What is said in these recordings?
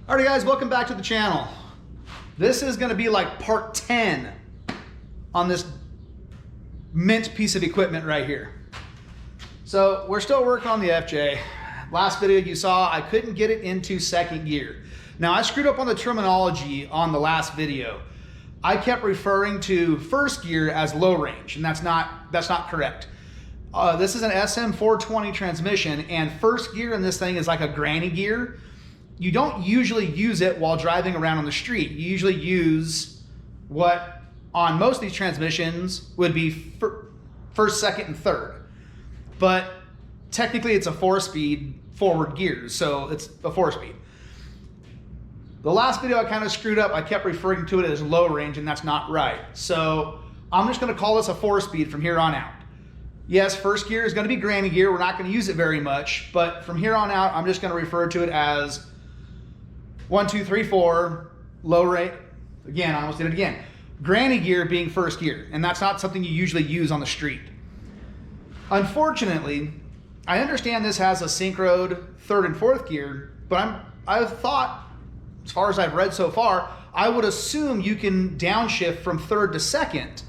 Alright guys, welcome back to the channel. This is going to be like part 10 on this mint piece of equipment right here. So we're still working on the FJ. Last video you saw, I couldn't get it into second gear. Now I screwed up on the terminology on the last video. I kept referring to first gear as low range, and that's not correct. This is an SM420 transmission, and first gear in this thing is like a granny gear. You don't usually use it while driving around on the street. You usually use what on most of these transmissions would be first, second, and third. But technically it's a 4-speed forward gears, so it's a 4-speed. The last video I kind of screwed up. I kept referring to it as low range, and that's not right. So I'm just going to call this a 4-speed from here on out. Yes, first gear is going to be granny gear. We're not going to use it very much, but from here on out, I'm just going to refer to it as 1, 2, 3, 4, low rate. Again, I almost did it again. Granny gear being first gear, and that's not something you usually use on the street. Unfortunately, I understand this has a synchroed third and fourth gear, but I've thought, as far as I've read so far, I would assume you can downshift from third to second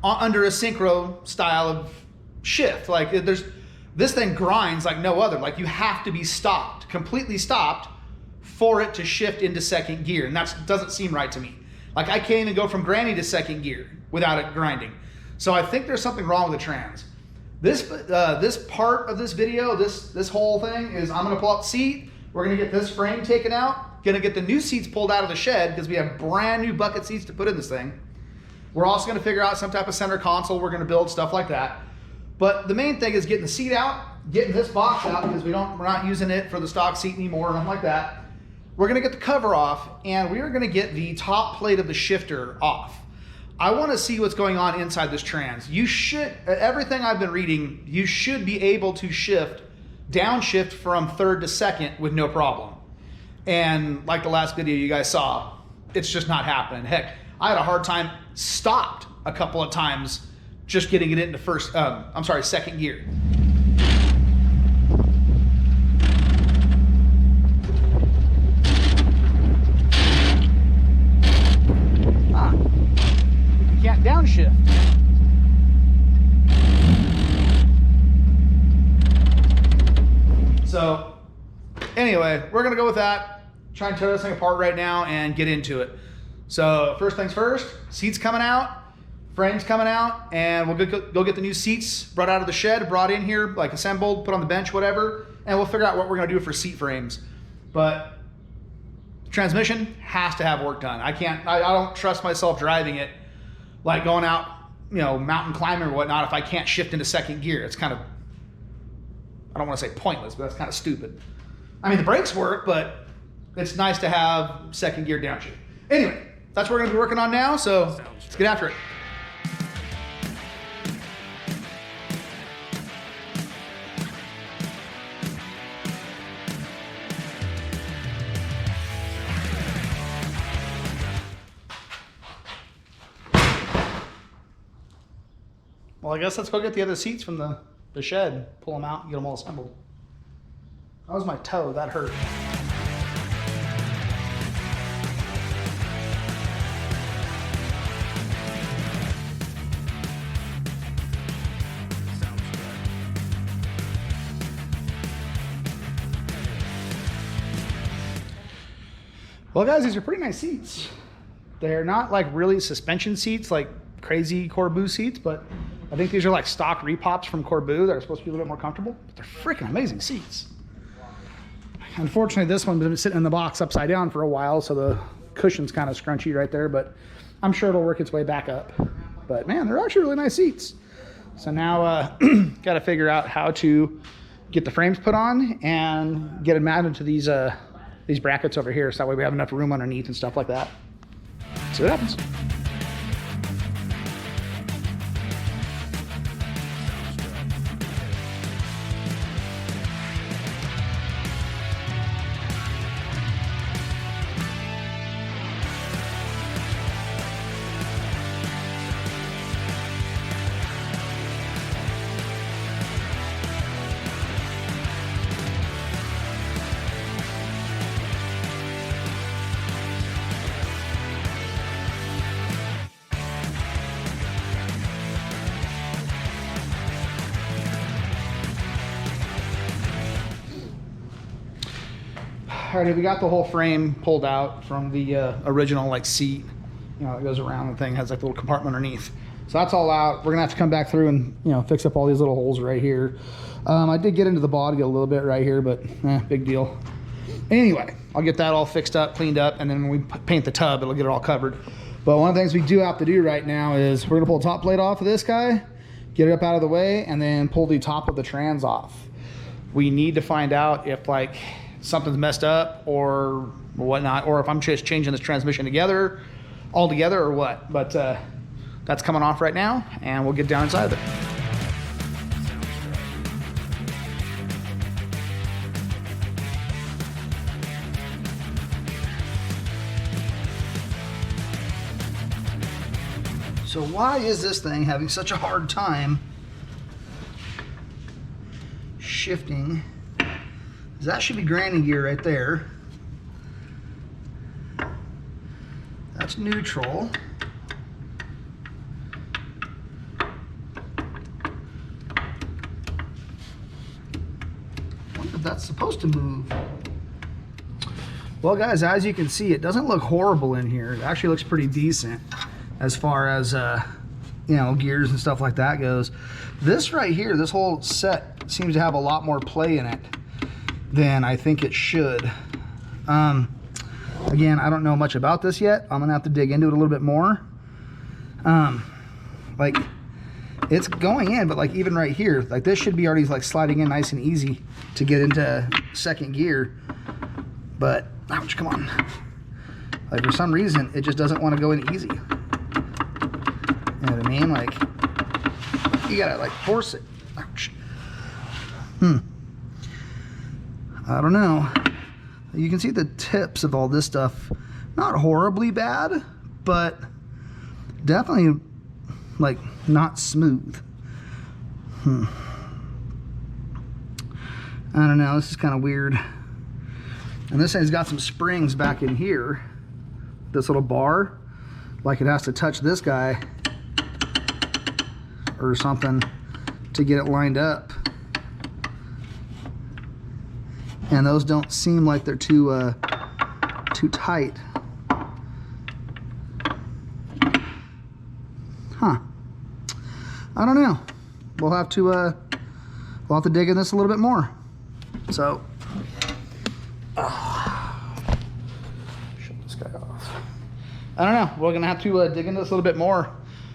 under a synchro style of shift. Like this thing grinds like no other. Like you have to be stopped, completely stopped, for it to shift into second gear, and that doesn't seem right to me. Like I can't even go from granny to second gear without it grinding. So I think there's something wrong with the trans. This part of this video, this whole thing is I'm gonna pull out the seat. We're gonna get this frame taken out. Gonna get the new seats pulled out of the shed because we have brand new bucket seats to put in this thing. We're also gonna figure out some type of center console. We're gonna build stuff like that. But the main thing is getting the seat out, getting this box out because we're not using it for the stock seat anymore or nothing like that. We're gonna get the cover off, and we are gonna get the top plate of the shifter off. I wanna see what's going on inside this trans. You should, everything I've been reading, you should be able to downshift from third to second with no problem. And like the last video you guys saw, it's just not happening. Heck, I had a hard time, stopped a couple of times just getting it into second gear. Can't downshift. So anyway, we're gonna go with that. Try and tear this thing apart right now and get into it. So first things first, seats coming out, frames coming out, and we'll go get the new seats brought out of the shed, brought in here, like assembled, put on the bench, whatever, and we'll figure out what we're gonna do for seat frames. But transmission has to have work done. I don't trust myself driving it like going out, mountain climbing or whatnot if I can't shift into second gear. It's kind of, I don't want to say pointless, but that's kind of stupid. I mean, the brakes work, but it's nice to have second gear downshift. Anyway, that's what we're gonna be working on now, so let's get after it. Well, I guess let's go get the other seats from the shed, pull them out, and get them all assembled. That was my toe, that hurt. Well guys, these are pretty nice seats. They're not like really suspension seats like crazy Corbu seats, but I think these are like stock repops from Corbu that are supposed to be a little bit more comfortable, but they're freaking amazing seats. Unfortunately, this one's been sitting in the box upside down for a while, so the cushion's kind of scrunchy right there, but I'm sure it'll work its way back up. But man, they're actually really nice seats. So now got to figure out how to get the frames put on and get them mounted to these brackets over here, so that way we have enough room underneath and stuff like that. See what happens. Alrighty, we got the whole frame pulled out from the original like seat. You know, it goes around, the thing has like a little compartment underneath. So that's all out. We're gonna have to come back through and, you know, fix up all these little holes right here. I did get into the body a little bit right here, but big deal. Anyway, I'll get that all fixed up, cleaned up, and then when we paint the tub, it'll get it all covered. But one of the things we do have to do right now is we're gonna pull the top plate off of this guy, get it up out of the way, and then pull the top of the trans off. We need to find out if like something's messed up or whatnot, or if I'm just changing this transmission altogether or what. But that's coming off right now, and we'll get down inside of it. So why is this thing having such a hard time shifting? That should be grinding gear right there. That's neutral. I wonder if that's supposed to move. Well guys, as you can see, it doesn't look horrible in here. It actually looks pretty decent as far as you know, gears and stuff like that goes. This right here, this whole set seems to have a lot more play in it than I think it should. Again, I don't know much about this yet. I'm gonna have to dig into it a little bit more. Like, it's going in, but like even right here, like this should be already like sliding in nice and easy to get into second gear. But ouch, come on. Like for some reason, it just doesn't want to go in easy. You know what I mean? Like, you gotta like force it. Ouch. I don't know. You can see the tips of all this stuff. Not horribly bad, but definitely like not smooth. I don't know. This is kind of weird. And this thing's got some springs back in here. This little bar, like it has to touch this guy or something to get it lined up. And those don't seem like they're too tight. Huh. I don't know. We'll have to dig in this a little bit more. So shut this guy off. I don't know. We're gonna have to dig into this a little bit more.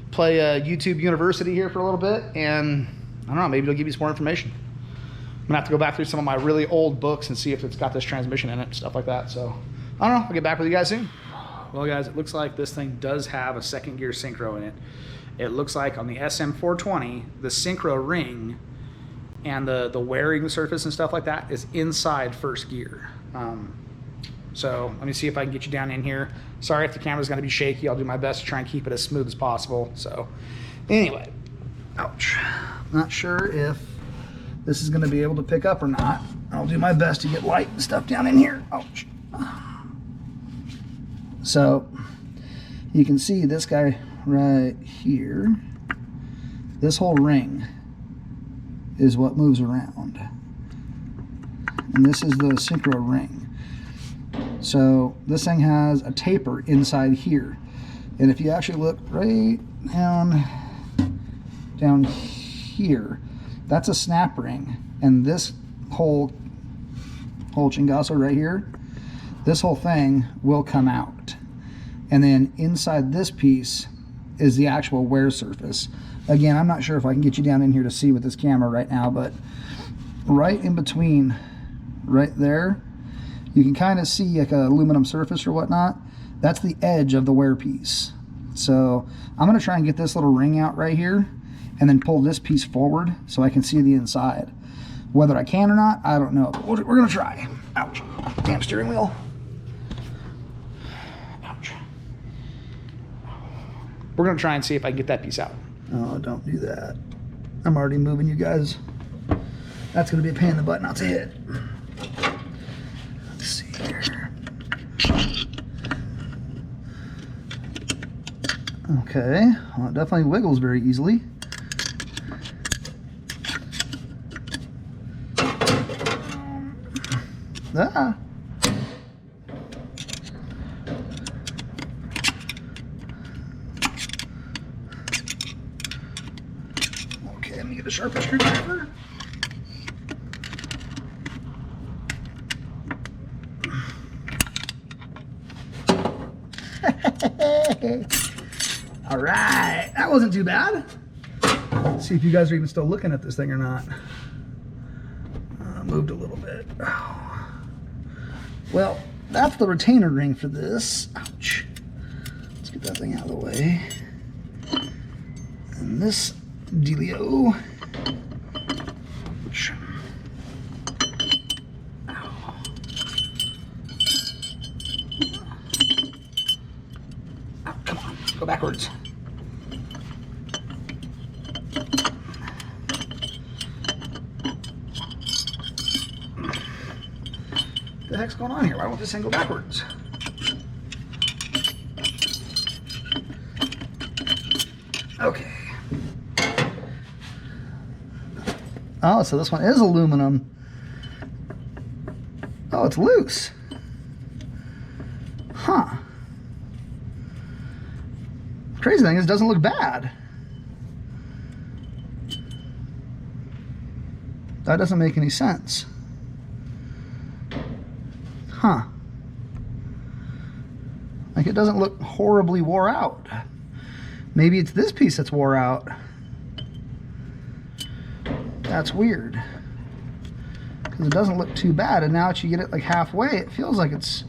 Play YouTube University here for a little bit, and I don't know, maybe it'll give you some more information. I'm gonna have to go back through some of my really old books and see if it's got this transmission in it and stuff like that. So I don't know, I'll get back with you guys soon. Well guys, it looks like this thing does have a second gear synchro in it. It looks like on the SM420, the synchro ring and the wearing surface and stuff like that is inside first gear. So let me see if I can get you down in here. Sorry if the camera's gonna be shaky. I'll do my best to try and keep it as smooth as possible. So anyway, ouch. Not sure if this is gonna be able to pick up or not. I'll do my best to get light and stuff down in here. Ouch. So you can see this guy right here. This whole ring is what moves around. And this is the synchro ring. So this thing has a taper inside here. And if you actually look right down here, that's a snap ring. And this whole chingazo right here, this whole thing will come out. And then inside this piece is the actual wear surface. Again, I'm not sure if I can get you down in here to see with this camera right now, but right in between, right there, you can kind of see like an aluminum surface or whatnot. That's the edge of the wear piece. So I'm gonna try and get this little ring out right here and then pull this piece forward so I can see the inside. Whether I can or not, I don't know. But we're gonna try. Ouch. Damn steering wheel. Ouch. We're gonna try and see if I can get that piece out. Oh, don't do that. I'm already moving, you guys. That's gonna be a pain in the butt not to hit. Let's see here. Okay, well, it definitely wiggles very easily. the sharpest screwdriver. All right, that wasn't too bad. Let's see if you guys are even still looking at this thing or not. Moved a little bit. Oh. Well, that's the retainer ring for this. Ouch. Let's get that thing out of the way. And this dealio. Ouch. Ow. Oh, come on, go backwards. What the heck's going on here? Why won't this thing go backwards? Okay. Oh, so this one is aluminum. Oh, it's loose. Huh. Crazy thing is it doesn't look bad. That doesn't make any sense. Huh. Like, it doesn't look horribly wore out. Maybe it's this piece that's wore out. That's weird. Because it doesn't look too bad, and now that you get it like halfway, it feels like it's,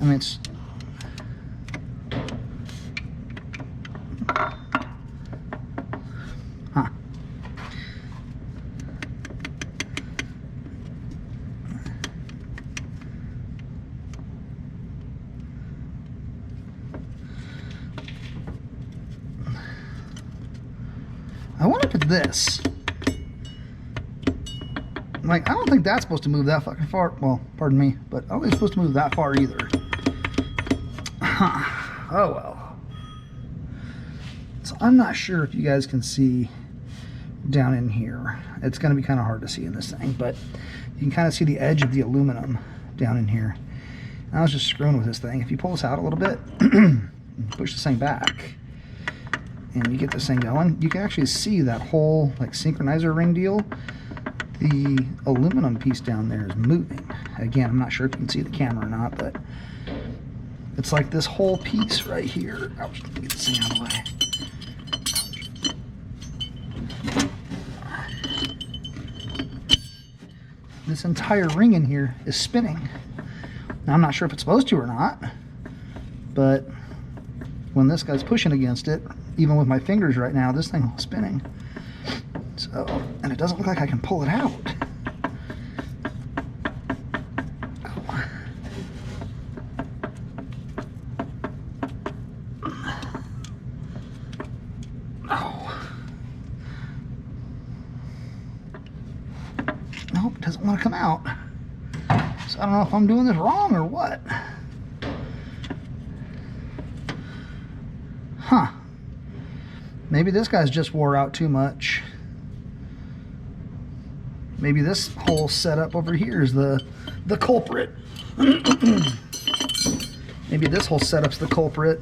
I mean, it's, huh. I wonder if it's this. Like, I don't think that's supposed to move that fucking far. Well, pardon me, but I don't think it's supposed to move that far either. Huh. Oh well. So I'm not sure if you guys can see down in here. It's going to be kind of hard to see in this thing, but you can kind of see the edge of the aluminum down in here. I was just screwing with this thing. If you pull this out a little bit, push this thing back, and you get this thing going, you can actually see that whole like synchronizer ring deal. The aluminum piece down there is moving. Again, I'm not sure if you can see the camera or not, but it's like this whole piece right here. Ouch, let me get this thing out of the way. This entire ring in here is spinning. Now, I'm not sure if it's supposed to or not, but when this guy's pushing against it, even with my fingers right now, this thing is spinning. So, and it doesn't look like I can pull it out. Oh. Oh. Nope, it doesn't want to come out. So I don't know if I'm doing this wrong or what. Huh. Maybe this guy's just wore out too much. Maybe this whole setup over here is the culprit. Maybe this whole setup's the culprit.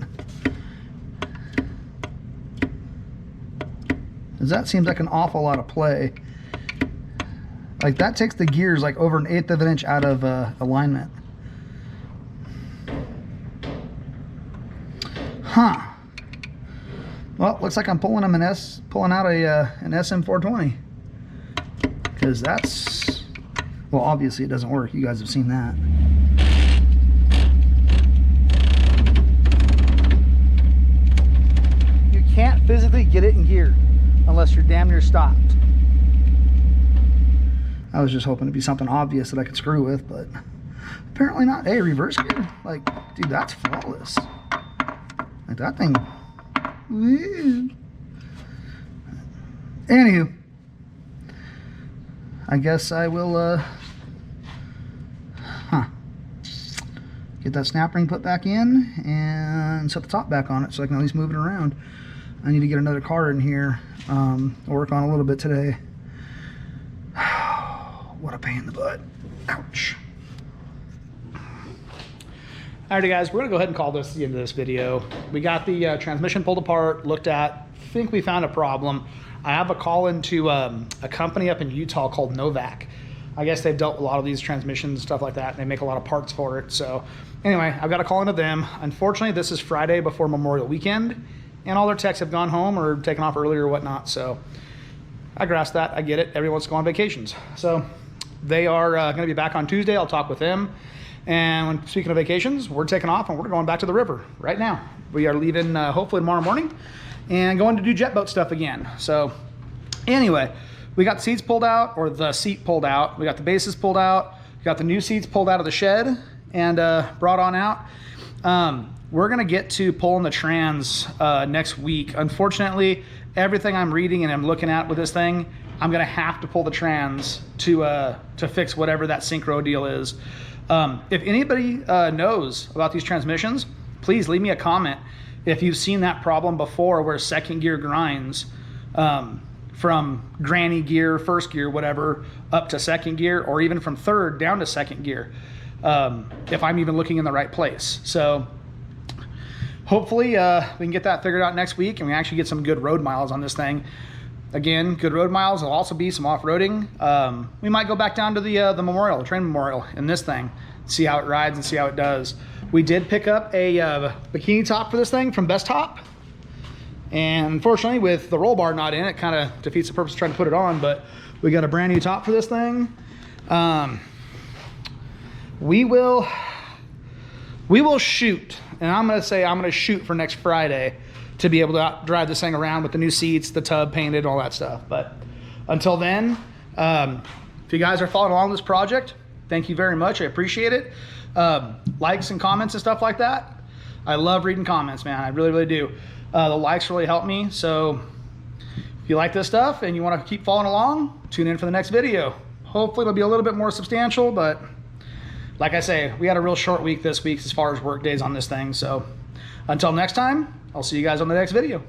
Because that seems like an awful lot of play. Like, that takes the gears like over 1/8 of an inch out of alignment. Huh. Well, looks like I'm pulling out an SM420. Because that's, well, obviously it doesn't work. You guys have seen that. You can't physically get it in gear unless you're damn near stopped. I was just hoping to be something obvious that I could screw with, but apparently not. Hey, reverse gear. Like, dude, that's flawless. Like, that thing. Woo. Anywho. I guess I will, get that snap ring put back in and set the top back on it so I can at least move it around. I need to get another car in here, work on a little bit today. What a pain in the butt. Ouch. Alrighty guys, we're gonna go ahead and call this the end of this video. We got the transmission pulled apart, looked at, think we found a problem. I have a call into a company up in Utah called Novak. I guess they've dealt with a lot of these transmissions and stuff like that. And they make a lot of parts for it. So anyway, I've got a call into them. Unfortunately, this is Friday before Memorial Weekend, and all their techs have gone home or taken off earlier or whatnot. So I grasp that. I get it. Everyone's going on vacations. So they are going to be back on Tuesday. I'll talk with them. And when speaking of vacations, we're taking off and we're going back to the river right now. We are leaving hopefully tomorrow morning and going to do jet boat stuff again. So anyway, we got the seats pulled out, or the seat pulled out. We got the bases pulled out. We got the new seats pulled out of the shed and brought on out. We're gonna get to pulling the trans next week. Unfortunately, everything I'm reading and I'm looking at with this thing, I'm gonna have to pull the trans to fix whatever that synchro deal is. If anybody knows about these transmissions, please leave me a comment if you've seen that problem before where second gear grinds from granny gear, first gear, whatever, up to second gear, or even from third down to second gear, if I'm even looking in the right place. So hopefully we can get that figured out next week and we actually get some good road miles on this thing. Again, good road miles. There'll also be some off-roading. We might go back down to the memorial, the train memorial in this thing, see how it rides and see how it does. We did pick up a bikini top for this thing from Best Top. And unfortunately, with the roll bar not in, it kind of defeats the purpose of trying to put it on, but we got a brand new top for this thing. We will shoot, and I'm going to shoot for next Friday to be able to drive this thing around with the new seats, the tub painted, all that stuff. But until then, if you guys are following along this project, thank you very much. I appreciate it. Likes and comments and stuff like that. I love reading comments, man. I really, really do. The likes really help me. So if you like this stuff and you want to keep following along, tune in for the next video. Hopefully it'll be a little bit more substantial, but like I say, we had a real short week this week as far as work days on this thing. So until next time, I'll see you guys on the next video.